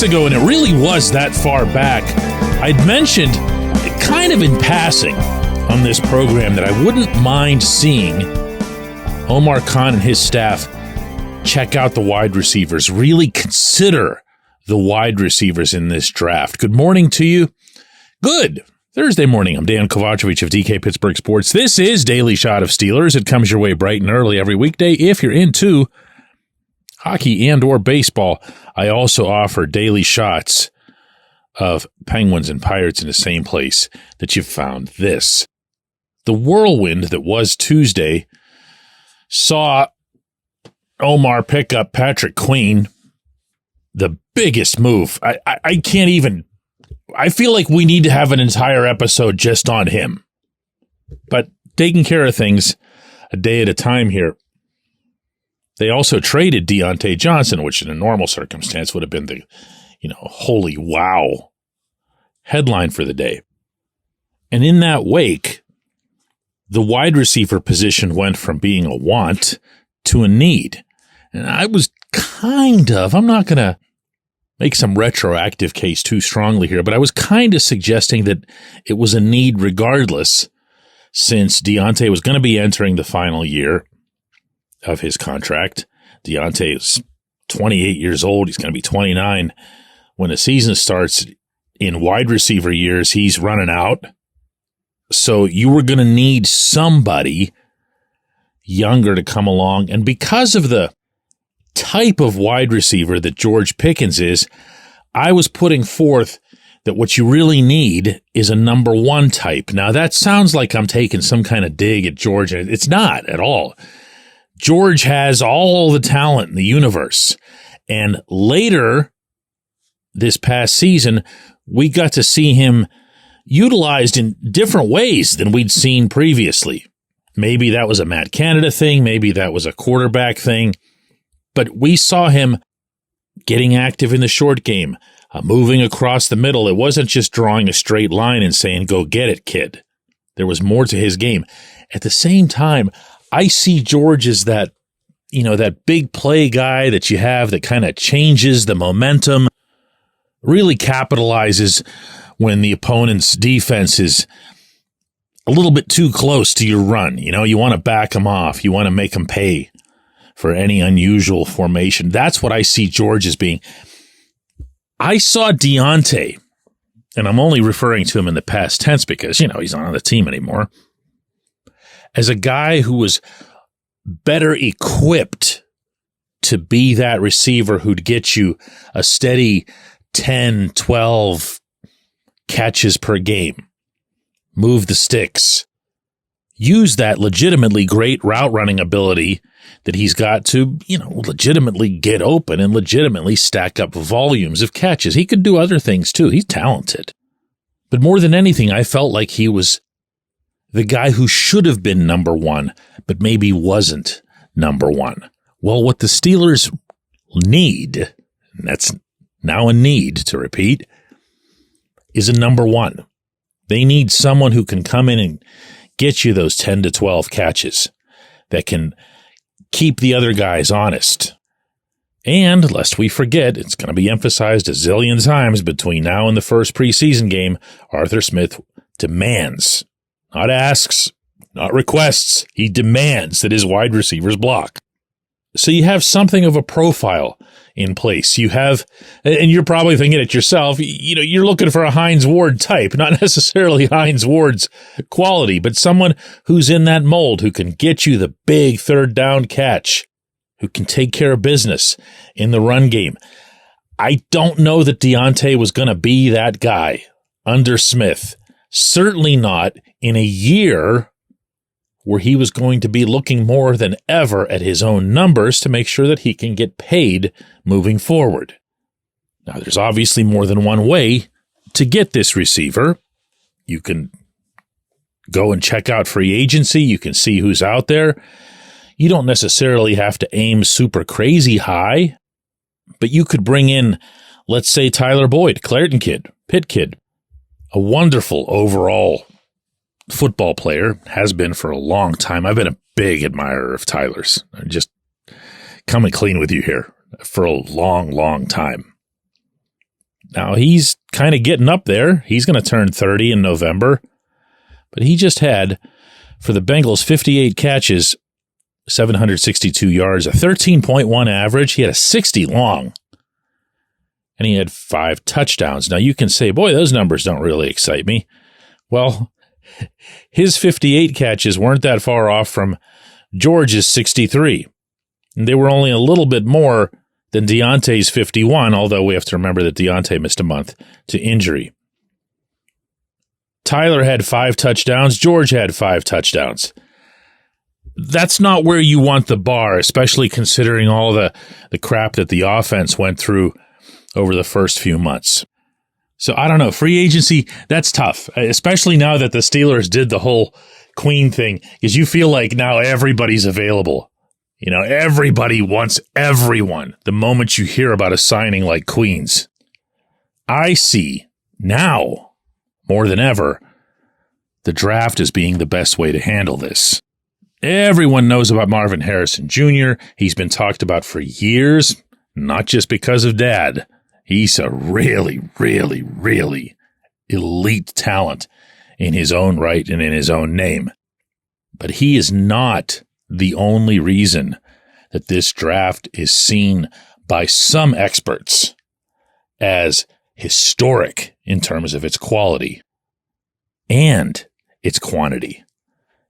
weeks ago, and it really was that far back, I'd mentioned, kind of in passing on this program, that I wouldn't mind seeing Omar Khan and his staff check out the wide receivers, really consider the wide receivers in this draft. Good morning to you. Good Thursday morning. I'm Dejan Kovacevic of DK Pittsburgh Sports. This is Daily Shot of Steelers. It comes your way bright and early every weekday. If you're into hockey and or baseball, I also offer daily shots of Penguins and Pirates in the same place that you found this. The whirlwind that was Tuesday saw Omar pick up Patrick Queen, the biggest move. I can't even, I feel like we need to have an entire episode just on him. But taking care of things a day at a time here. They also traded Diontae Johnson, which in a normal circumstance would have been the, holy wow headline for the day. And in that wake, the wide receiver position went from being a want to a need. And I was I'm not going to make some retroactive case too strongly here, but I was kind of suggesting that it was a need regardless, since Diontae was going to be entering the final year of his contract. Diontae is 28 years old. He's going to be 29 when the season starts. In wide receiver years, he's running out. So you were going to need somebody younger to come along. And because of the type of wide receiver that George Pickens is, I was putting forth that what you really need is a number one type. Now, that sounds like I'm taking some kind of dig at George. It's not at all. George has all the talent in the universe. And later this past season, we got to see him utilized in different ways than we'd seen previously. Maybe that was a Matt Canada thing. Maybe that was a quarterback thing. But we saw him getting active in the short game, moving across the middle. It wasn't just drawing a straight line and saying, go get it, kid. There was more to his game. At the same time, I see George as that, that big play guy that you have that kind of changes the momentum, really capitalizes when the opponent's defense is a little bit too close to your run. You want to back him off. You want to make him pay for any unusual formation. That's what I see George as being. I saw Diontae, and I'm only referring to him in the past tense because, he's not on the team anymore, as a guy who was better equipped to be that receiver who'd get you a steady 10, 12 catches per game, move the sticks, use that legitimately great route running ability that he's got to, legitimately get open and legitimately stack up volumes of catches. He could do other things too. He's talented. But more than anything, I felt like he was the guy who should have been number one, but maybe wasn't number one. Well, what the Steelers need, and that's now a need to repeat, is a number one. They need someone who can come in and get you those 10 to 12 catches, that can keep the other guys honest. And lest we forget, it's going to be emphasized a zillion times between now and the first preseason game, Arthur Smith demands, not asks, not requests, he demands that his wide receivers block. So you have something of a profile in place. You have, and you're probably thinking it yourself, you're looking for a Hines Ward type, not necessarily Hines Ward's quality, but someone who's in that mold, who can get you the big third down catch, who can take care of business in the run game. I don't know that Diontae was going to be that guy under Smith. Certainly not in a year where he was going to be looking more than ever at his own numbers to make sure that he can get paid moving forward. Now, there's obviously more than one way to get this receiver. You can go and check out free agency. You can see who's out there. You don't necessarily have to aim super crazy high, but you could bring in, let's say, Tyler Boyd, Clairton kid, Pitt kid, a wonderful overall football player, has been for a long time. I've been a big admirer of Tyler's. I'm just coming clean with you here, for a long, long time. Now, he's kind of getting up there. He's going to turn 30 in November. But he just had, for the Bengals, 58 catches, 762 yards, a 13.1 average. He had a 60 long. And he had 5 touchdowns. Now, you can say, boy, those numbers don't really excite me. Well, his 58 catches weren't that far off from George's 63. And they were only a little bit more than Diontae's 51, although we have to remember that Diontae missed a month to injury. Tyler had 5 touchdowns. George had 5 touchdowns. That's not where you want the bar, especially considering all the crap that the offense went through over the first few months. So I don't know. Free agency, that's tough, especially now that the Steelers did the whole Queen thing, because you feel like now everybody's available. You know, everybody wants everyone the moment you hear about a signing like Queen's. I see now, more than ever, the draft as being the best way to handle this. Everyone knows about Marvin Harrison Jr. He's been talked about for years, not just because of Dad. He's a really, really, really elite talent in his own right and in his own name. But he is not the only reason that this draft is seen by some experts as historic in terms of its quality and its quantity.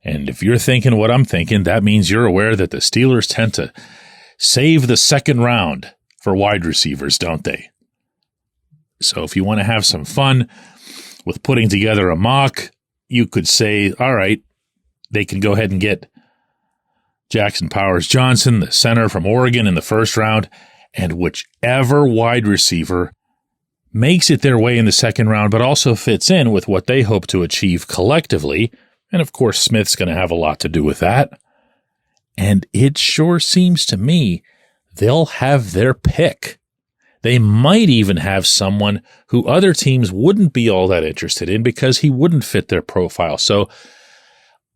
And if you're thinking what I'm thinking, that means you're aware that the Steelers tend to save the second round for wide receivers, don't they? So if you want to have some fun with putting together a mock, you could say, all right, they can go ahead and get Jackson Powers Johnson, the center from Oregon, in the first round, and whichever wide receiver makes it their way in the second round, but also fits in with what they hope to achieve collectively. And of course, Smith's going to have a lot to do with that. And it sure seems to me they'll have their pick. They might even have someone who other teams wouldn't be all that interested in because he wouldn't fit their profile. So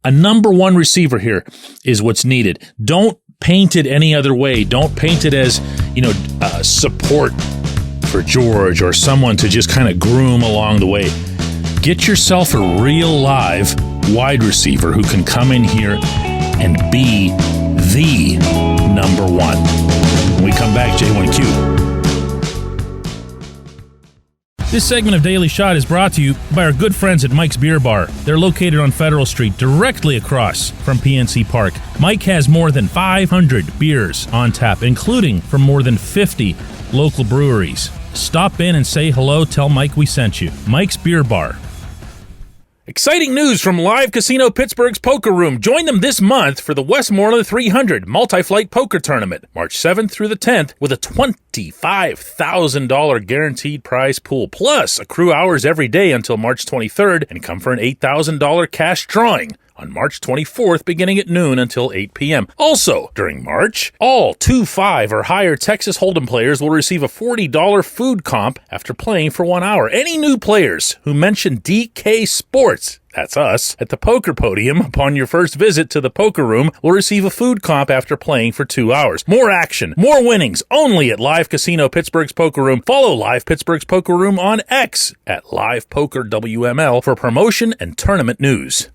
a number one receiver here is what's needed. Don't paint it any other way. Don't paint it as, support for George or someone to just kind of groom along the way. Get yourself a real live wide receiver who can come in here and be the number one. When we come back, J1Q. This segment of Daily Shot is brought to you by our good friends at Mike's Beer Bar. They're located on Federal Street, directly across from PNC Park. Mike has more than 500 beers on tap, including from more than 50 local breweries. Stop in and say hello. Tell Mike we sent you. Mike's Beer Bar. Exciting news from Live Casino Pittsburgh's Poker Room. Join them this month for the Westmoreland 300 Multi-Flight Poker Tournament, March 7th through the 10th, with a $25,000 guaranteed prize pool. Plus, accrue hours every day until March 23rd and come for an $8,000 cash drawing on March 24th, beginning at noon until 8 p.m. Also, during March, all 2-5 or higher Texas Hold'em players will receive a $40 food comp after playing for 1 hour. Any new players who mention DK Sports, that's us, at the poker podium upon your first visit to the poker room will receive a food comp after playing for 2 hours. More action, more winnings, only at Live Casino Pittsburgh's Poker Room. Follow Live Pittsburgh's Poker Room on X at Live Poker WML for promotion and tournament news.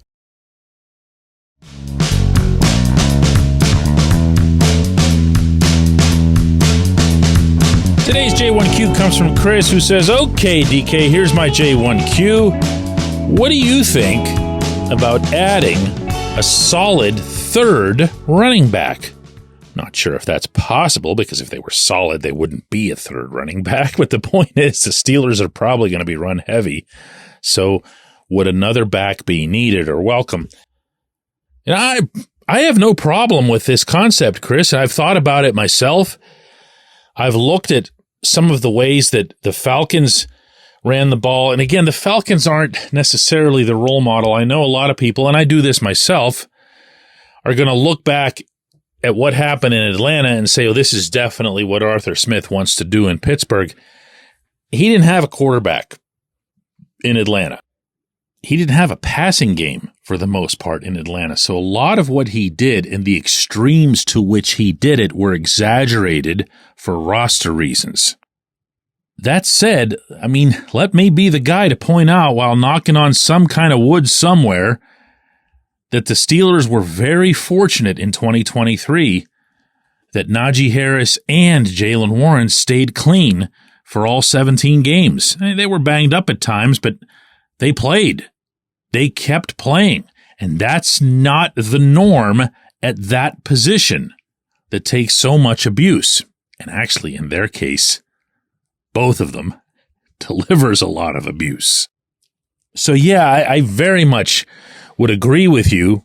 Today's J1Q comes from Chris, who says, okay, DK, here's my J1Q. What do you think about adding a solid third running back? Not sure if that's possible, because if they were solid, they wouldn't be a third running back. But the point is, the Steelers are probably going to be run heavy. So would another back be needed or welcome? And I have no problem with this concept, Chris. I've thought about it myself. I've looked at some of the ways that the Falcons ran the ball. And again, the Falcons aren't necessarily the role model. I know a lot of people, and I do this myself, are going to look back at what happened in Atlanta and say, oh, this is definitely what Arthur Smith wants to do in Pittsburgh. He didn't have a quarterback in Atlanta. He didn't have a passing game for the most part in Atlanta. So a lot of what he did and the extremes to which he did it were exaggerated for roster reasons. That said, I mean, let me be the guy to point out while knocking on some kind of wood somewhere that the Steelers were very fortunate in 2023 that Najee Harris and Jaylen Warren stayed clean for all 17 games. They were banged up at times, but they played. They kept playing. And that's not the norm at that position that takes so much abuse. And actually, in their case, both of them delivers a lot of abuse. So yeah, I very much would agree with you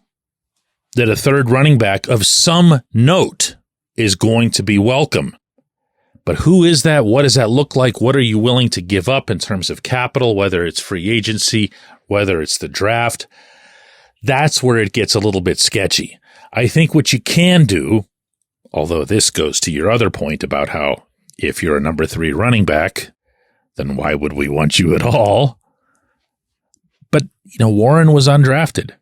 that a third running back of some note is going to be welcome. But who is that? What does that look like? What are you willing to give up in terms of capital, whether it's free agency, whether it's the draft? That's where it gets a little bit sketchy. I think what you can do, although this goes to your other point about how if you're a number 3 running back, then why would we want you at all? But, Warren was undrafted.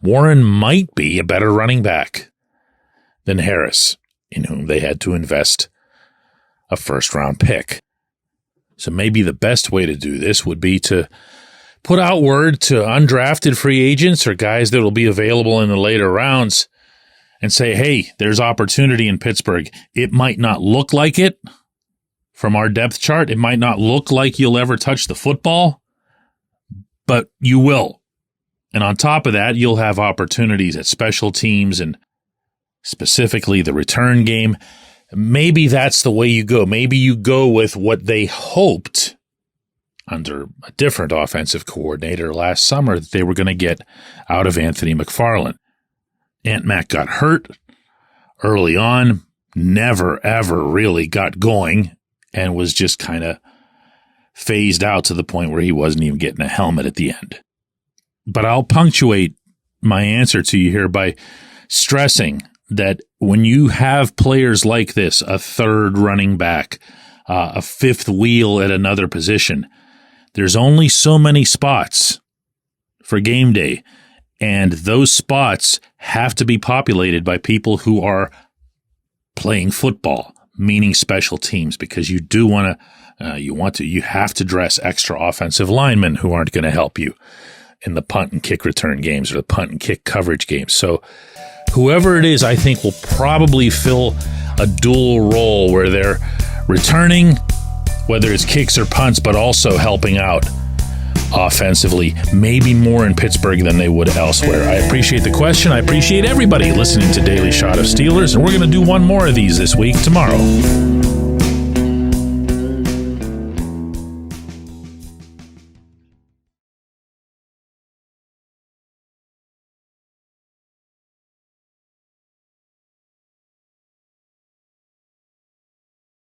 Warren might be a better running back than Harris, in whom they had to invest a first-round pick. So maybe the best way to do this would be to put out word to undrafted free agents or guys that will be available in the later rounds and say, hey, there's opportunity in Pittsburgh. It might not look like it from our depth chart. It might not look like you'll ever touch the football, but you will. And on top of that, you'll have opportunities at special teams and specifically the return game. Maybe that's the way you go. Maybe you go with what they hoped under a different offensive coordinator last summer that they were going to get out of Anthony McFarland. Ant Mac got hurt early on, never, ever really got going, and was just kind of phased out to the point where he wasn't even getting a helmet at the end. But I'll punctuate my answer to you here by stressing that when you have players like this, a third running back, a fifth wheel at another position, there's only so many spots for game day, and those spots have to be populated by people who are playing football, meaning special teams, because you do want to, you have to dress extra offensive linemen who aren't going to help you in the punt and kick return games or the punt and kick coverage games. So whoever it is, I think, will probably fill a dual role where they're returning, whether it's kicks or punts, but also helping out offensively, maybe more in Pittsburgh than they would elsewhere. I appreciate the question. I appreciate everybody listening to Daily Shot of Steelers, and we're going to do one more of these this week tomorrow.